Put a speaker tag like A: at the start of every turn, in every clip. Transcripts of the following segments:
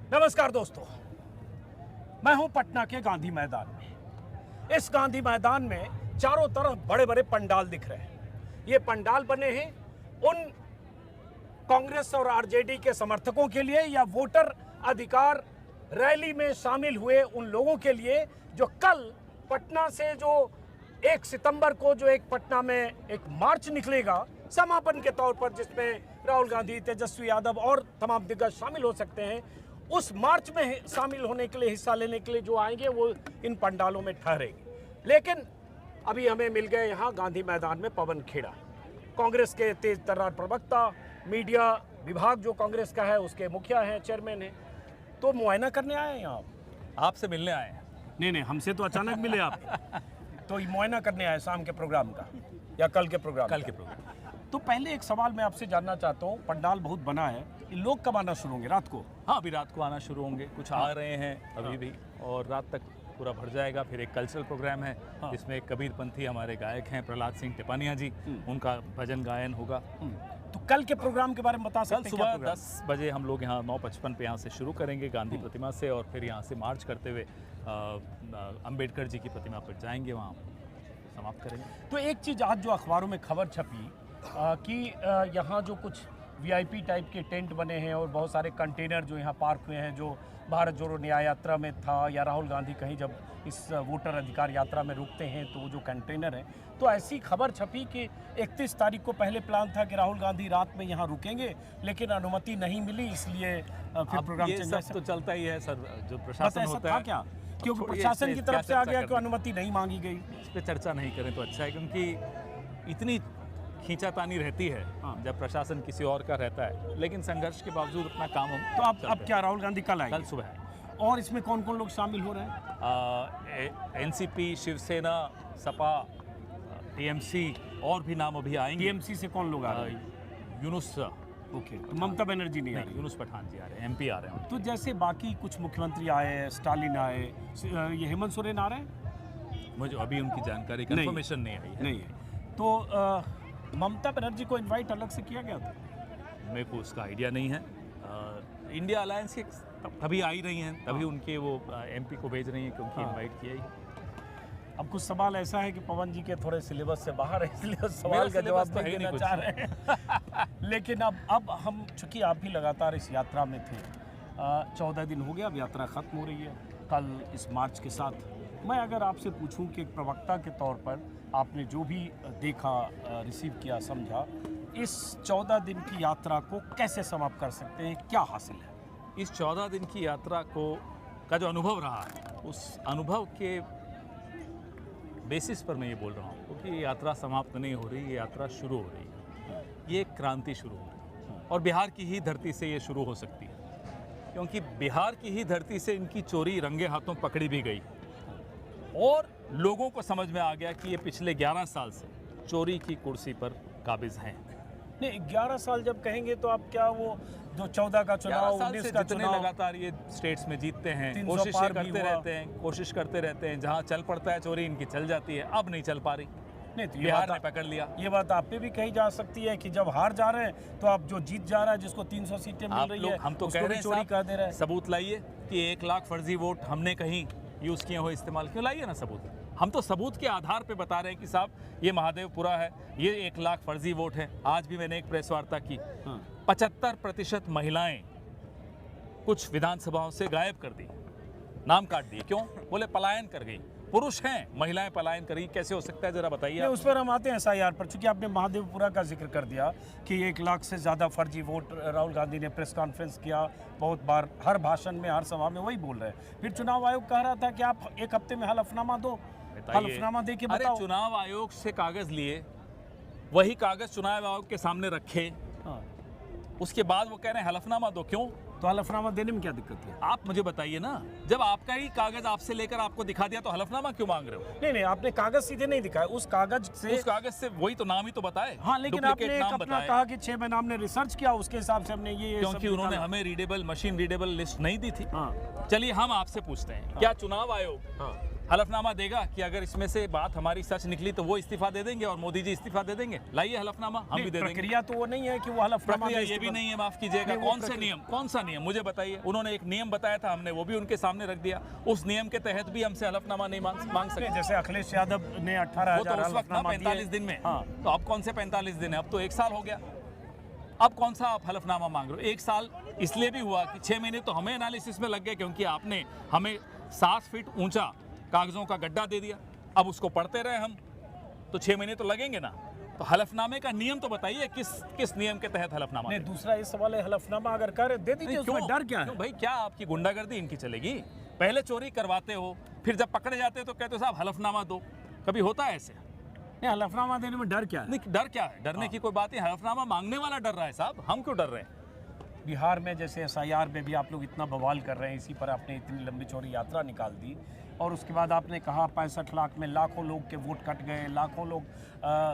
A: नमस्कार दोस्तों, मैं हूं पटना के गांधी मैदान में। इस गांधी मैदान में चारों तरफ बड़े बड़े पंडाल दिख रहे हैं। ये पंडाल बने हैं उन कांग्रेस और आरजेडी के समर्थकों के लिए या वोटर अधिकार रैली में शामिल हुए उन लोगों के लिए जो कल पटना से जो 1 सितंबर को जो एक पटना में एक मार्च निकलेगा समापन के तौर पर, जिसमें राहुल गांधी, तेजस्वी यादव और तमाम दिग्गज शामिल हो सकते हैं। उस मार्च में शामिल होने के लिए, हिस्सा लेने के लिए जो आएंगे वो इन पंडालों में ठहरेंगे। लेकिन अभी हमें मिल गए यहाँ गांधी मैदान में पवन खेड़ा, कांग्रेस के तेज तर्रार प्रवक्ता, मीडिया विभाग जो कांग्रेस का है उसके मुखिया हैं, चेयरमैन हैं। तो मुआयना करने आए हैं यहाँ?
B: आपसे मिलने आए हैं।
A: नहीं, हमसे तो अचानक मिले आप। तो मुआयना करने आए शाम के प्रोग्राम का या कल के प्रोग्राम?
B: कल के प्रोग्राम।
A: तो पहले एक सवाल मैं आपसे जानना चाहता हूँ, पंडाल बहुत बना है, ये लोग कब आना शुरू होंगे? रात को?
B: हाँ, अभी रात को आना शुरू होंगे, कुछ आ रहे हैं अभी भी, और रात तक पूरा भर जाएगा। फिर एक कल्चरल प्रोग्राम है जिसमें कबीरपंथी हमारे गायक हैं प्रहलाद सिंह टिपानिया जी, उनका भजन गायन होगा।
A: तो कल के प्रोग्राम के बारे में बता सकते हैं?
B: कल सुबह 10 बजे हम लोग यहाँ 9:55 पे यहाँ से शुरू करेंगे गांधी प्रतिमा से, और फिर यहाँ से मार्च करते हुए अंबेडकर जी की प्रतिमा पर जाएंगे, वहाँ समाप्त करेंगे।
A: तो एक चीज़ आज जो अखबारों में खबर छपी कि यहाँ जो कुछ वीआईपी टाइप के टेंट बने हैं और बहुत सारे कंटेनर जो यहाँ पार्क हुए हैं, जो भारत जोड़ो न्याय यात्रा में था या राहुल गांधी कहीं जब इस वोटर अधिकार यात्रा में रुकते हैं तो वो जो कंटेनर है, तो ऐसी खबर छपी कि 31 तारीख को पहले प्लान था कि राहुल गांधी रात में यहाँ रुकेंगे, लेकिन अनुमति नहीं मिली, इसलिए फिर प्रोग्राम
B: ये सब तो चलता ही है सर, जो प्रशासन होता है।
A: क्या क्योंकि प्रशासन की तरफ से आ गया कि अनुमति नहीं मांगी गई?
B: इस पर चर्चा नहीं करें तो अच्छा है, क्योंकि इतनी खींचातानी रहती है जब प्रशासन किसी और का रहता है, लेकिन संघर्ष के बावजूद अपना काम हम।
A: तो अब क्या राहुल गांधी कल आएंगे?
B: कल सुबह है।
A: और इसमें कौन कौन लोग शामिल हो रहे हैं?
B: एनसीपी, शिवसेना, सपा, टीएमसी और भी नाम अभी आएंगे।
A: टीएमसी से कौन लोग आ रहे हैं?
B: यूनुस,
A: ओके, तो ममता बनर्जी नहीं आ रही?
B: यूनुस पठान जी आ रहे हैं, एमपी आ रहे हैं।
A: तो जैसे बाकी कुछ मुख्यमंत्री आए, स्टालिन आए, ये हेमंत सोरेन आ रहे हैं?
B: मुझे अभी उनकी जानकारी, कंफर्मेशन नहीं आई है।
A: नहीं है। तो ममता बनर्जी को इनवाइट अलग से किया गया था?
B: मेरे को उसका आइडिया नहीं है। इंडिया अलायंस के तभी आ ही रही हैं, तभी उनके वो एमपी को भेज रही हैं क्योंकि इनवाइट किया ही।
A: अब कुछ सवाल ऐसा है कि पवन जी के थोड़े सिलेबस से बाहर है, इसलिए सवाल का जवाब नहीं देना चाह रहे हैं। लेकिन अब हम, चूंकि आप भी लगातार इस यात्रा में थे, 14 दिन हो गया, अब यात्रा खत्म हो रही है कल इस मार्च के साथ। मैं अगर आपसे पूछूं कि एक प्रवक्ता के तौर पर आपने जो भी देखा, रिसीव किया, समझा, इस 14 दिन की यात्रा को कैसे समाप्त कर सकते हैं? क्या हासिल है
B: इस 14 दिन की यात्रा का जो अनुभव रहा है, उस अनुभव के बेसिस पर मैं ये बोल रहा हूँ, क्योंकि ये यात्रा समाप्त नहीं हो रही, ये यात्रा शुरू हो रही है। ये एक क्रांति शुरू हो रही है और बिहार की ही धरती से ये शुरू हो सकती है, क्योंकि बिहार की ही धरती से इनकी चोरी रंगे हाथों पकड़ी भी गई और लोगों को समझ में आ गया कि ये पिछले 11 साल से चोरी की कुर्सी पर काबिज हैं।
A: नहीं, 11 साल जब कहेंगे तो आप क्या, वो जो 14 का चुनाव, 19 का चुनाव,
B: लगातार ये स्टेट्स में जीतते हैं, कोशिश करते रहते हैं, जहां चल पड़ता है चोरी इनकी चल जाती है, अब नहीं चल पा रही।
A: नहीं तो
B: बिहार ने पकड़ लिया।
A: ये बात आप पे भी कही जा सकती है कि जब हार जा रहे हैं तो आप जो जीत जा रहा है, जिसको 300 सीटें मिल रही है,
B: हम तो कह रहे हैं
A: चोरी कर दे रहे हैं।
B: सबूत लाइए कि 1 लाख फर्जी वोट हमने कहीं यूज़ किए हो, इस्तेमाल क्यों, लाइए ना सबूत। हम तो सबूत के आधार पे बता रहे हैं कि साहब ये महादेवपुरा है, ये 1 लाख फर्जी वोट है। आज भी मैंने एक प्रेस वार्ता की, 75% महिलाएं कुछ विधानसभाओं से गायब कर दी, नाम काट दिए। क्यों? बोले पलायन कर गई। पुरुष हैं, महिलाएं पलायन करी, कैसे हो सकता है, जरा बताइए।
A: उस पर हम आते हैं SIR पर, चूंकि आपने महादेवपुरा का जिक्र कर दिया कि 1 लाख से ज़्यादा फर्जी वोट, राहुल गांधी ने प्रेस कॉन्फ्रेंस किया बहुत बार, हर भाषण में, हर सभा में वही बोल रहे हैं। फिर चुनाव आयोग कह रहा था कि आप 1 हफ्ते में हलफनामा दो, हलफनामा दे के बताओ।
B: चुनाव आयोग से कागज लिए, वही कागज चुनाव आयोग के सामने रखे, उसके बाद वो कह रहे हैं हलफनामा दो। क्यों?
A: तो हलफनामा देने में क्या दिक्कत है?
B: आप मुझे बताइए ना, जब आपका ही कागज आपसे लेकर आपको दिखा दिया तो हलफनामा क्यों मांग रहे हो?
A: नहीं, आपने कागज सीधे नहीं दिखाया, उस कागज से
B: वही तो नाम ही तो बताए।
A: हाँ, लेकिन आपने अपना कहा कि 6 महीना हमने रिसर्च किया, उसके हिसाब से हमने ये,
B: क्योंकि उन्होंने हमें रीडेबल, मशीन रीडेबल लिस्ट नहीं दी थी। चलिए हम आपसे पूछते हैं, क्या चुनाव आयोग हलफनामा देगा कि अगर इसमें से बात हमारी सच निकली तो वो इस्तीफा दे देंगे और मोदी जी इस्तीफा दे देंगे। लाइए हलफनामा, हम भी दे देंगे।
A: प्रक्रिया तो वो नहीं है कि वो हलफनामा
B: प्रक्रिया
A: में
B: ये भी
A: इस्तीफा-
B: नहीं है, माफ कीजिएगा।
A: नहीं, वो
B: कौन से नियम, कौन सा नियम मुझे बताइए। उन्होंने एक नियम बताया था, हमने वो भी उनके सामने रख दिया। उस नियम के तहत भी हमसे हलफनामा नहीं मांग सकते।
A: जैसे अखिलेश यादव ने
B: वो
A: 18,000
B: तो उस वक्त ना
A: हलफनामा दिए।
B: 45 दिन में।
A: हाँ।
B: तो अब कौन से 45 दिन है, अब तो 1 साल हो गया। अब कौन सा आप हलफनामा मांग रहे हो? 1 साल इसलिए भी हुआ कि 6 महीने तो हमें एनालिसिस में लग गए, क्योंकि आपने हमें 7 फीट ऊंचा कागजों का गड्ढा दे दिया। अब उसको पढ़ते रहे हम, तो 6 महीने तो लगेंगे ना। तो हलफनामे का नियम तो बताइए, किस नियम के तहत हलफनामा?
A: नहीं, दूसरा ये सवाल है, हलफनामा अगर कर दे दीजिए, उसमें डर क्या है?
B: क्यों भाई, क्या आपकी गुंडागर्दी इनकी चलेगी? पहले चोरी करवाते हो, फिर जब पकड़े जाते हो तो कहते हो साहब हलफनामा दो। कभी होता है ऐसे?
A: नहीं, हलफनामा देने में डर क्या है?
B: नहीं, डर क्या है? डरने की कोई बात नहीं। हलफनामा मांगने वाला डर रहा है साहब, हम क्यों डर रहे हैं?
A: बिहार में जैसे SIR में भी आप लोग इतना बवाल कर रहे हैं, इसी पर आपने इतनी लंबी चौड़ी यात्रा निकाल दी, और उसके बाद आपने कहा 65 लाख में लाखों लोग के वोट कट गए, लाखों लोग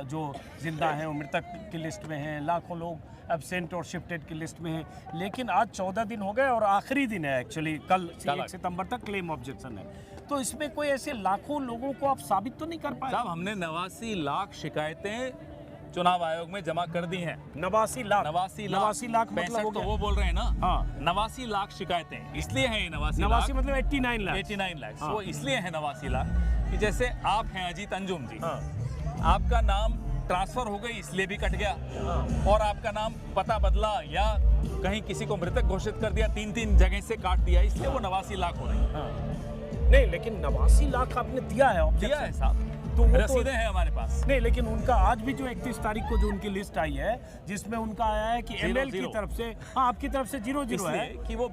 A: जो जिंदा हैं वो मृतक की लिस्ट में हैं, लाखों लोग एब्सेंट और शिफ्टेड की लिस्ट में हैं। लेकिन आज 14 दिन हो गए और आखिरी दिन है एक्चुअली, कल 1 सितंबर तक क्लेम ऑब्जेक्शन है। तो इसमें कोई ऐसे लाखों लोगों को आप साबित तो नहीं कर पाए?
B: साहब, हमने 89 लाख शिकायतें चुनाव आयोग में जमा कर दी हैं।
A: 89 लाख
B: 89 लाख
A: मतलब हो
B: तो
A: गया।
B: वो बोल रहे हैं ना।
A: हाँ।
B: 89 लाख शिकायतें इसलिए हैं, 89
A: 89 मतलब 89 लाख।
B: 89 लाख
A: हाँ।
B: वो इसलिए है 89 लाख कि जैसे आप हैं अजीत अंजुम जी,
A: हाँ।
B: आपका नाम ट्रांसफर हो गई इसलिए भी कट गया, और आपका नाम पता बदला या कहीं किसी को मृतक घोषित कर दिया, 3 जगह से काट दिया, इसलिए वो 89 लाख हो रही है।
A: हाँ। नहीं, लेकिन 89 लाख आपने दिया है objection।
B: दिया है साहब,
A: तो वो
B: रसीदें हैं हमारे पास।
A: नहीं, लेकिन उनका आज भी जो 31 तारीख को जो उनकी लिस्ट आई है, जिसमें उनका आया है कि ML की
B: 0-0
A: तरफ से, हाँ, आपकी तरफ से 0-0 है
B: इसलिए कि वो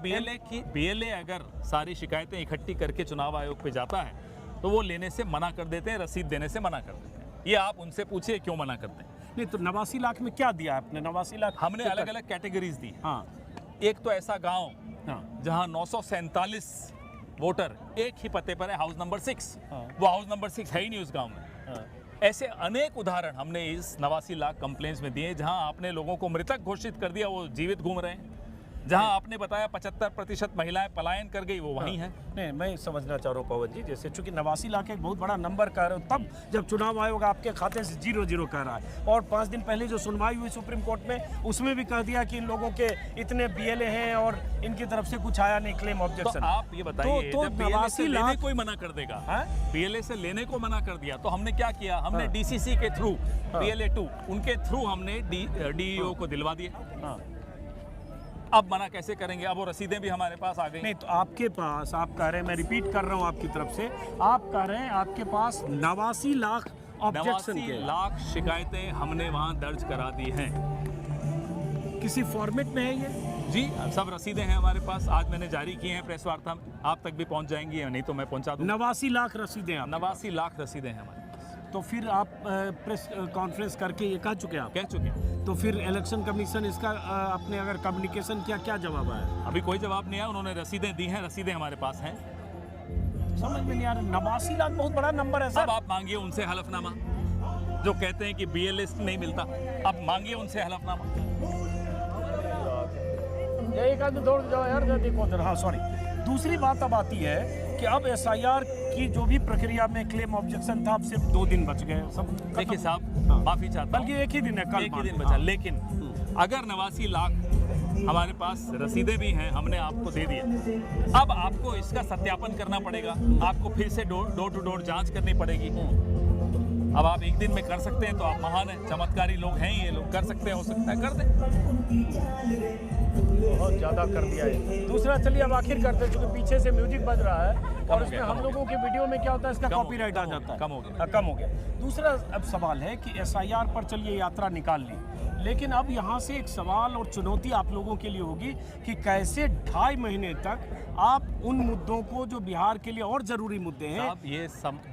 B: BLA अगर सारी शिकायतें इकट्ठी करके चुनाव आयोग पे जाता है तो वो लेने से मना कर देते हैं, रसीद देने से मना कर देते हैं। ये आप उनसे पूछिए क्यों मना करते हैं।
A: नहीं, तो 89 लाख में क्या दिया आपने? 89 लाख
B: हमने अलग अलग कैटेगरीज दी।
A: हाँ,
B: एक तो ऐसा गांव
A: हाँ,
B: जहां 947 वोटर एक ही पते पर है, हाउस नंबर 6।
A: हाँ।
B: वो हाउस नंबर 6 है ही नहीं उस गांव में।
A: हाँ।
B: ऐसे अनेक उदाहरण हमने इस 89 लाख कंप्लेंट्स में दिए, जहां आपने लोगों को मृतक घोषित कर दिया, वो जीवित घूम रहे हैं। जहां आपने बताया 75% महिलाएं पलायन कर गई, वो वहीं है।
A: नहीं, मैं समझना चाह रहा हूँ पवन जी, जैसे चूंकि 89 लाख एक बहुत बड़ा नंबर कह रहे हो, तब जब चुनाव आयोग आपके खाते से 0-0 कह रहा है, और 5 दिन पहले जो सुनवाई हुई सुप्रीम कोर्ट में, उसमें भी कह दिया कि इन लोगों के इतने BLA हैं और इनकी तरफ से कुछ आया नहीं क्लेम
B: तो
A: ऑब्जेक्शन।
B: आप ये बताइए,
A: तो
B: जब BLA से
A: 89
B: लेने
A: लाख
B: को ही मना कर देगा,
A: हाँ?
B: BLA से लेने को मना कर दिया, तो हमने क्या किया? हमने
A: हाँ।
B: DCC के थ्रू,
A: हाँ।
B: BLA 2 उनके थ्रू हमने DEO को दिलवा दिए।
A: हाँ।
B: अब मना कैसे करेंगे? अब वो रसीदें भी हमारे पास आ गई।
A: नहीं, तो आपके पास, आप कह रहे हैं, मैं रिपीट कर रहा हूँ आपकी तरफ से, आप कह रहे हैं आपके पास 89 लाख ऑब्जेक्शन
B: 89
A: के,
B: लाख शिकायतें हमने वहां दर्ज करा दी हैं।
A: किसी फॉर्मेट में है ये?
B: जी, सब रसीदें हैं हमारे पास। आज मैंने जारी की हैं प्रेस वार्ता में, आप तक भी पहुंच जाएंगी, नहीं तो मैं पहुंचा दूँ।
A: 89 लाख रसीदें आप,
B: 89 लाख रसीदें हैं हमारे पास।
A: तो फिर आप प्रेस कॉन्फ्रेंस करके ये कह चुके हैं आप?
B: कह चुके हैं।
A: तो फिर इलेक्शन कमीशन इसका आपने अगर कम्युनिकेशन किया, क्या जवाब आया?
B: अभी कोई जवाब नहीं आया, उन्होंने रसीदें दी हैं, रसीदें हमारे पास हैं।
A: समझ में नहीं आ रहा, 89 लाख बहुत बड़ा नंबर है
B: अब
A: सर।
B: आप मांगिए उनसे हलफनामा, जो कहते हैं कि BLA नहीं मिलता। अब मांगिए उनसे हलफनामा।
A: एक आदमी दौड़ जाओ यार, देखो उधर। हाँ, सॉरी। दूसरी बात अब आती है कि अब SIR की जो भी प्रक्रिया में क्लेम ऑब्जेक्शन था, अब सिर्फ 2 दिन बच गए, सब खत्म।
B: देखिए साहब,
A: हाँ।
B: माफी चाहता हूं,
A: बल्कि एक ही दिन है, कल
B: एक ही दिन
A: मान।
B: बचा। लेकिन अगर 89 लाख हमारे पास रसीदें भी हैं, हमने आपको दे दिए, अब आपको इसका सत्यापन करना पड़ेगा, आपको फिर से डोर टू डोर जांच करनी पड़ेगी। अब आप एक दिन में कर सकते हैं तो आप महान हैं, चमत्कारी लोग हैं, ये लोग कर सकते हैं, हो सकता है कर दें।
A: बहुत ज़्यादा कर दिया है। दूसरा, चलिए अब आखिर करते हैं, क्योंकि पीछे से म्यूजिक बज रहा है और इसमें हम लोगों के वीडियो में क्या होता है, इसका
B: कम हो
A: कॉपीराइट
B: गया,
A: आ जाता है।
B: कम हो गया।
A: हाँ, कम हो गया। दूसरा अब सवाल है कि SIR पर चलिए यात्रा निकाल ली, लेकिन अब यहाँ से एक सवाल और चुनौती आप लोगों के लिए होगी कि कैसे 2.5 महीने तक आप उन मुद्दों को, जो बिहार के लिए और ज़रूरी मुद्दे हैं,
B: साहब, ये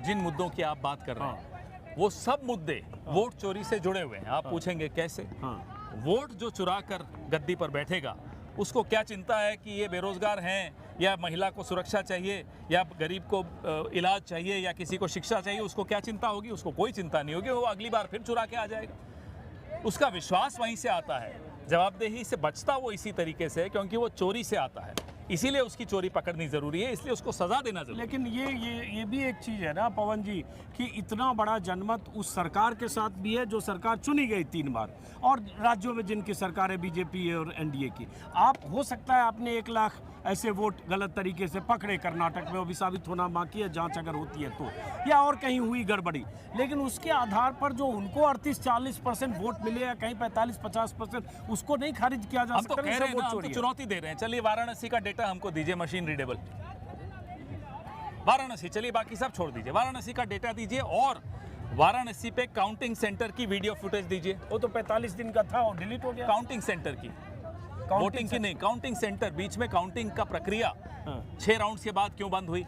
B: जिन मुद्दों की आप बात कर रहे हैं, वो सब मुद्दे वोट चोरी से जुड़े हुए हैं। आप पूछेंगे कैसे?
A: हाँ,
B: वोट जो चुरा कर गद्दी पर बैठेगा, उसको क्या चिंता है कि ये बेरोजगार हैं, या महिला को सुरक्षा चाहिए, या गरीब को इलाज चाहिए, या किसी को शिक्षा चाहिए, उसको क्या चिंता होगी? उसको कोई चिंता नहीं होगी, वो अगली बार फिर चुरा के आ जाएगा। उसका विश्वास वहीं से आता है, जवाबदेही से बचता वो इसी तरीके से, क्योंकि वो चोरी से आता है। इसीलिए उसकी चोरी पकड़नी जरूरी है, इसलिए उसको सजा देना जरूरी है।
A: लेकिन ये भी एक चीज़ है ना पवन जी कि इतना बड़ा जनमत उस सरकार के साथ भी है जो सरकार चुनी गई 3 बार, और राज्यों में जिनकी सरकार है बीजेपी और एनडीए की। आप हो सकता है आपने 1 लाख ऐसे वोट गलत तरीके से पकड़े कर्नाटक में, वो भी साबित होना बाकी है, जांच अगर होती है तो, या और कहीं हुई गड़बड़ी, लेकिन उसके आधार पर जो उनको 38-40% वोट मिले या कहीं 45-50%, उसको नहीं खारिज किया जा
B: हम तो
A: सकता।
B: कह रहे हैं ना, हम तो चुनौती दे रहे हैं। चलिए वाराणसी का डेटा हमको दीजिए, मशीन रीडेबल वाराणसी, चलिए बाकी सब छोड़ दीजिए, वाराणसी का डेटा दीजिए और वाराणसी पे काउंटिंग सेंटर की वीडियो फुटेज दीजिए।
A: वो तो 45 दिन का था और डिलीट हो गया।
B: काउंटिंग सेंटर की, वोटिंग की नहीं, काउंटिंग सेंटर, बीच में काउंटिंग का प्रक्रिया 6 राउंड के बाद क्यों बंद हुई?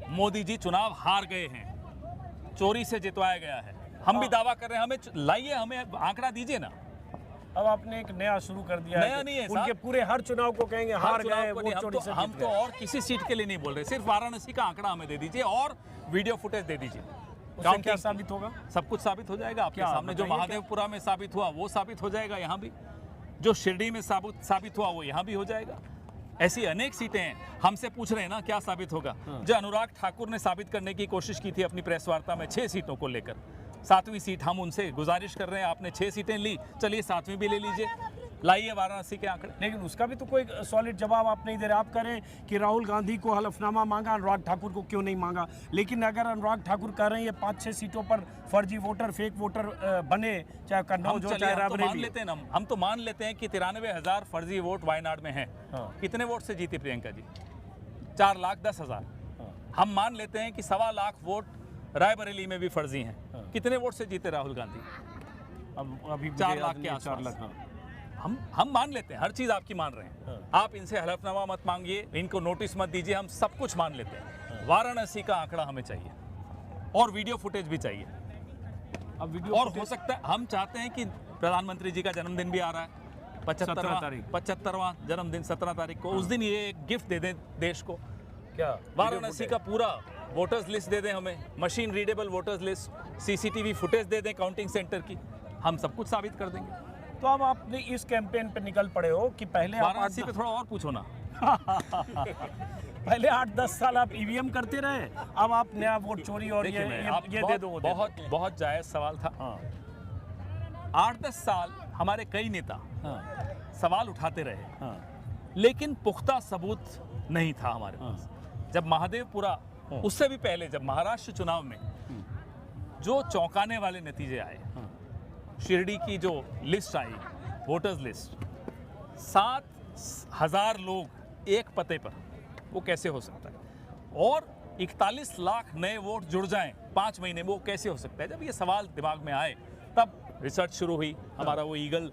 B: मोदी जी चुनाव हार गए हैं, चोरी से जितवाया गया है। हम भी दावा कर रहे हैं, हमें लाइए, हमें आंकड़ा दीजिए ना।
A: अब आपने एक नया शुरू कर दिया
B: नया
A: है,
B: नहीं है
A: उनके पूरे हर चुनाव को कहेंगे हार गए,
B: हम
A: वोट चोरी से
B: तो
A: जीत गए।
B: और किसी सीट के लिए नहीं बोल रहे, सिर्फ वाराणसी का आंकड़ा हमें दे दीजिए और वीडियो फुटेज दे दीजिए।
A: उससे क्या साबित होगा?
B: सब कुछ साबित हो जाएगा आपके सामने। जो महादेवपुरा में साबित हुआ वो साबित हो जाएगा यहाँ भी, जो शिरडी में साबित हुआ वो यहाँ भी हो जाएगा। ऐसी अनेक सीटें हैं। हमसे पूछ रहे हैं ना क्या साबित होगा? जो अनुराग ठाकुर ने साबित करने की कोशिश की थी अपनी प्रेस वार्ता में 6 सीटों को लेकर, 7वीं सीट हम उनसे गुजारिश कर रहे हैं, आपने 6 सीटें ली, चलिए 7वीं भी ले लीजिए, लाइए वाराणसी के आंकड़े।
A: लेकिन उसका भी तो कोई सॉलिड जवाब आप नहीं दे रहे। आप करें कि राहुल गांधी को हलफनामा मांगा, अनुराग ठाकुर को क्यों नहीं मांगा? लेकिन अगर अनुराग ठाकुर कह रहे हैं ये 5-6 सीटों पर फर्जी वोटर, फेक वोटर बने, चाहे कन्नौज हो चाहे रायबरेली,
B: मान लेते हैं ना, हम तो मान लेते हैं कि 93,000 फर्जी वोट वायनाड में हैं। कितने वोट से जीती प्रियंका जी? 4,10,000। हम मान लेते हैं कि 1.25 लाख वोट रायबरेली में भी फर्जी हैं। कितने वोट से जीते राहुल गांधी?
A: अब अभी
B: 4 लाख के आसपास। हम मान लेते हैं, हर चीज आपकी मान रहे हैं। आप इनसे हलफनामा मत मांगिए, इनको नोटिस मत दीजिए, हम सब कुछ मान लेते हैं। वाराणसी का आंकड़ा हमें चाहिए और वीडियो फुटेज भी चाहिए।
A: अब वीडियो
B: और हो सकता है, हम चाहते हैं कि प्रधानमंत्री जी का जन्मदिन भी आ रहा है, 75वां जन्मदिन 17 तारीख को, उस दिन ये एक गिफ्ट दे दें देश को।
A: क्या
B: वाराणसी का पूरा वोटर्स लिस्ट दे दें हमें, machine readable voters list, CCTV footage दे दें काउंटिंग सेंटर की, हम सब कुछ साबित कर देंगे।
A: तो अब आपने इस कैंपेन पे निकल पड़े हो कि पहले
B: वाराणसी पे थोड़ा और पूछो ना।
A: पहले 8-10 साल आप ईवीएम करते रहे, अब आप नया वोट चोरी और ये दे दो,
B: बहुत जायज सवाल था। 8-10 साल हमारे कई नेता सवाल उठाते रहे, लेकिन पुख्ता सबूत नहीं था हमारे पास। जब महादेवपुरा, उससे भी पहले जब महाराष्ट्र चुनाव में जो चौंकाने वाले नतीजे आए, शिरडी की जो लिस्ट आई, वोटर्स लिस्ट, 7,000 लोग एक पते पर, वो कैसे हो सकता है? और 41 लाख नए वोट जुड़ जाएं 5 महीने में, वो कैसे हो सकता है? जब ये सवाल दिमाग में आए तब रिसर्च शुरू हुई। हमारा वो ईगल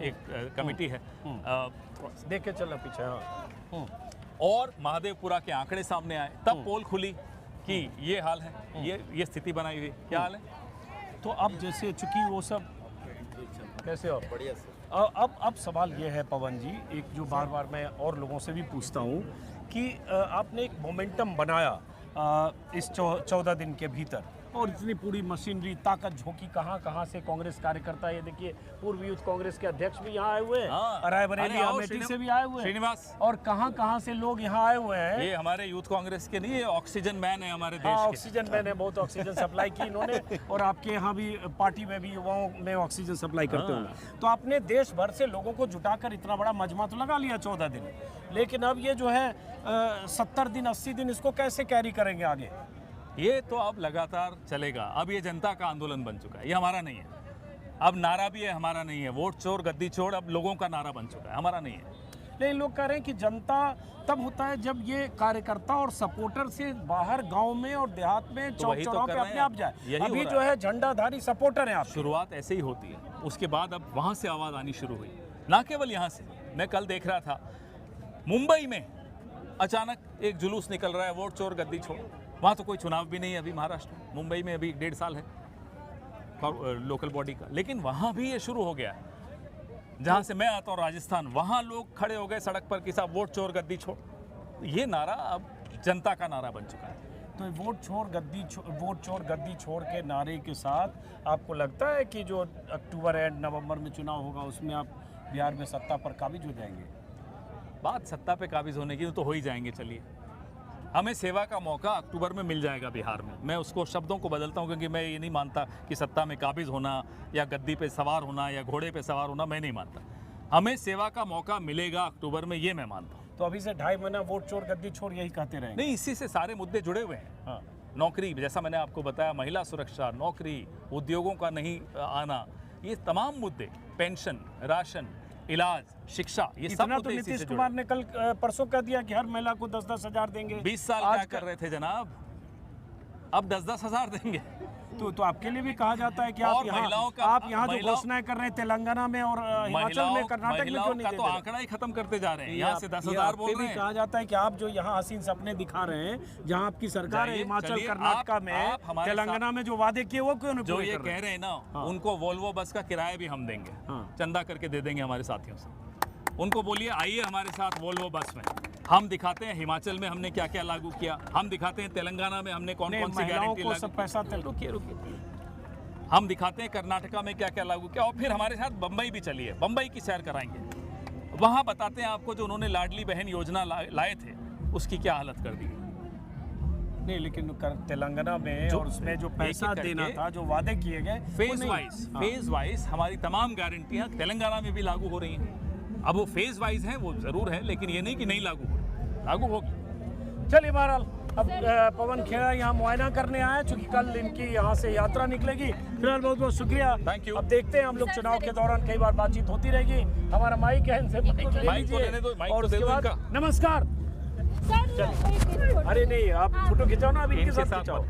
B: एक कमेटी है,
A: देख के चलना पीछे,
B: और महादेवपुरा के आंकड़े सामने आए, तब पोल खुली कि ये हाल है, ये स्थिति बनाई हुई। क्या हाल है?
A: तो अब जैसे चूंकि वो सब कैसे हो, बढ़िया से। अब सवाल ये है पवन जी, एक जो बार बार मैं और लोगों से भी पूछता हूँ कि आपने एक मोमेंटम बनाया इस 14 दिन के भीतर, और इतनी पूरी मशीनरी, ताकत झोंकी कहाँ से कांग्रेस कार्यकर्ता, ये देखिए पूर्व यूथ कांग्रेस के अध्यक्ष भी यहाँ आए हुए हैं, रायबरेली अमेठी से भी आए हुए हैं,
B: श्रीनिवास,
A: और कहाँ से लोग यहाँ आए हुए हैं।
B: ये हमारे यूथ कांग्रेस के नहीं, ये ऑक्सीजन मैन है हमारे देश के।
A: ऑक्सीजन मैन है, बहुत ऑक्सीजन सप्लाई की इन्होंने, और आपके यहाँ भी पार्टी में भी युवाओं में ऑक्सीजन सप्लाई करते होंगे। तो आपने देश भर से लोगों को जुटाकर इतना बड़ा मजमा तो लगा लिया 14 दिन, लेकिन अब ये जो है 70 दिन 80 दिन इसको कैसे कैरी करेंगे आगे?
B: ये तो अब लगातार चलेगा। अब ये जनता का आंदोलन बन चुका है, ये हमारा नहीं है। अब नारा भी है, हमारा नहीं है। वोट चोर गद्दी छोड़ अब लोगों का नारा बन चुका है, हमारा नहीं है।
A: लेकिन लोग कह रहे हैं कि जनता तब होता है जब ये कार्यकर्ता और सपोर्टर से बाहर गांव में और देहात में चौक चौराहों पे अपने आप जाए। अभी जो है झंडाधारी सपोर्टर हैं आप।
B: शुरुआत ऐसे ही होती है, उसके बाद अब वहाँ से आवाज़ आनी शुरू हुई, ना केवल यहाँ से। मैं कल देख रहा था मुंबई में अचानक एक जुलूस निकल रहा है, वोट चोर गद्दी छोड़। वहाँ तो कोई चुनाव भी नहीं है अभी महाराष्ट्र में, मुंबई में अभी 1.5 साल है लोकल बॉडी का, लेकिन वहाँ भी ये शुरू हो गया है। जहाँ से मैं आता हूँ राजस्थान, वहाँ लोग खड़े हो गए सड़क पर कि साहब वोट चोर गद्दी छोड़। ये नारा अब जनता का नारा बन चुका है।
A: तो वोट चोर गद्दी छोड़ के नारे के साथ आपको लगता है कि जो अक्टूबर एंड नवंबर में चुनाव होगा उसमें आप बिहार में सत्ता पर काबिज हो जाएंगे?
B: बात सत्ता पे काबिज होने की तो हो ही जाएंगे। चलिए, हमें सेवा का मौका अक्टूबर में मिल जाएगा बिहार में। मैं उसको शब्दों को बदलता हूँ क्योंकि मैं ये नहीं मानता कि सत्ता में काबिज होना या गद्दी पे सवार होना या घोड़े पे सवार होना, मैं नहीं मानता। हमें सेवा का मौका मिलेगा अक्टूबर में, ये मैं मानता हूँ।
A: तो अभी से 2.5 महीना वोट चोर गद्दी छोड़ यही कहते रहेंगे।
B: नहीं, इसी से सारे मुद्दे जुड़े हुए हैं।
A: हाँ।
B: नौकरी, जैसा मैंने आपको बताया, महिला सुरक्षा, नौकरी, उद्योगों का नहीं आना, ये तमाम मुद्दे, पेंशन, राशन, इलाज, शिक्षा, ये सब
A: इतना तो
B: मुद्दे इसी
A: नीतीश
B: से जुड़े।
A: कुमार ने कल परसों कह दिया कि हर महिला को 10-10 हजार देंगे।
B: 20 साल
A: आज
B: क्या कर रहे थे जनाब, अब 10-10 हजार देंगे।
A: तो आपके लिए भी कहा जाता है कि
B: और महिलाओं का-
A: यहाँ जो
B: महिलाओं-
A: घोषणाएं कर रहे हैं तेलंगाना में और हिमाचल में, कर्नाटक में क्यों नहीं
B: का
A: दे
B: तो
A: रहे?
B: आंकड़ा ही खत्म करते जा रहे हैं। यहाँ से 10
A: ये
B: हजार
A: आप
B: बोल
A: पे
B: रहे
A: भी
B: हैं।
A: कहा जाता है कि आप जो यहाँ हसीन सपने दिखा रहे हैं, जहाँ आपकी सरकार है
B: जाइए,
A: हिमाचल
B: चलिए,
A: कर्नाटका
B: आप
A: में,
B: हमारे
A: तेलंगाना में जो वादे किए वो क्यों नहीं
B: जो
A: पूरे
B: ये
A: कर रहे
B: कह
A: हैं?
B: रहे हैं ना,
A: हाँ।
B: उनको वोल्वो बस का किराया भी हम देंगे,
A: हाँ।
B: चंदा करके दे देंगे हमारे साथियों से। उनको बोलिए आइए हमारे साथ वोल्वो बस में, हम दिखाते हैं हिमाचल में हमने क्या क्या लागू किया, हम दिखाते हैं तेलंगाना में हमने कौन
A: नहीं,
B: कौन सी
A: महिलाओं
B: गारंटी
A: को
B: लागू
A: सब पैसा
B: रुकिए, हम दिखाते हैं कर्नाटका में क्या क्या लागू किया, और फिर हमारे साथ बम्बई भी चलिए, बम्बई की सैर कराएंगे, वहाँ बताते हैं आपको जो उन्होंने लाडली बहन योजना लाए थे उसकी क्या हालत कर दी।
A: नहीं, लेकिन तेलंगाना में
B: जो
A: और उसमें जो पैसा
B: एक-एक करके
A: देना था, जो वादे किए गए, वो
B: फेज
A: नहीं।
B: वाइज
A: हाँ।
B: फेज वाइज हमारी तमाम गारंटियां तेलंगाना में भी लागू हो रही हैं। अब वो फेज वाइज हैं, वो जरूर है, लेकिन ये नहीं कि नहीं लागू हो रही, लागू होगी।
A: चलिए बहरहाल, अब पवन खेड़ा यहाँ मुआयना करने आए, चूंकि कल इनकी यहाँ से यात्रा निकलेगी। फिलहाल बहुत बहुत शुक्रिया,
B: Thank you.
A: अब देखते हैं हम लोग चुनाव के दौरान कई बार बातचीत होती रहेगी। हमारा माइक है, इनसे माइक ले
B: माइक तो
A: लीजिए।
B: लेने दो, माइक
A: और
B: तो दे
A: उसके
B: दो
A: बाद
B: इनका।
A: नमस्कार। अरे नहीं, आप फोटो खिंचाओ ना, अभी इनके
B: इनके
A: साथ
B: साथ
A: खिंचाओ।
B: मत करो।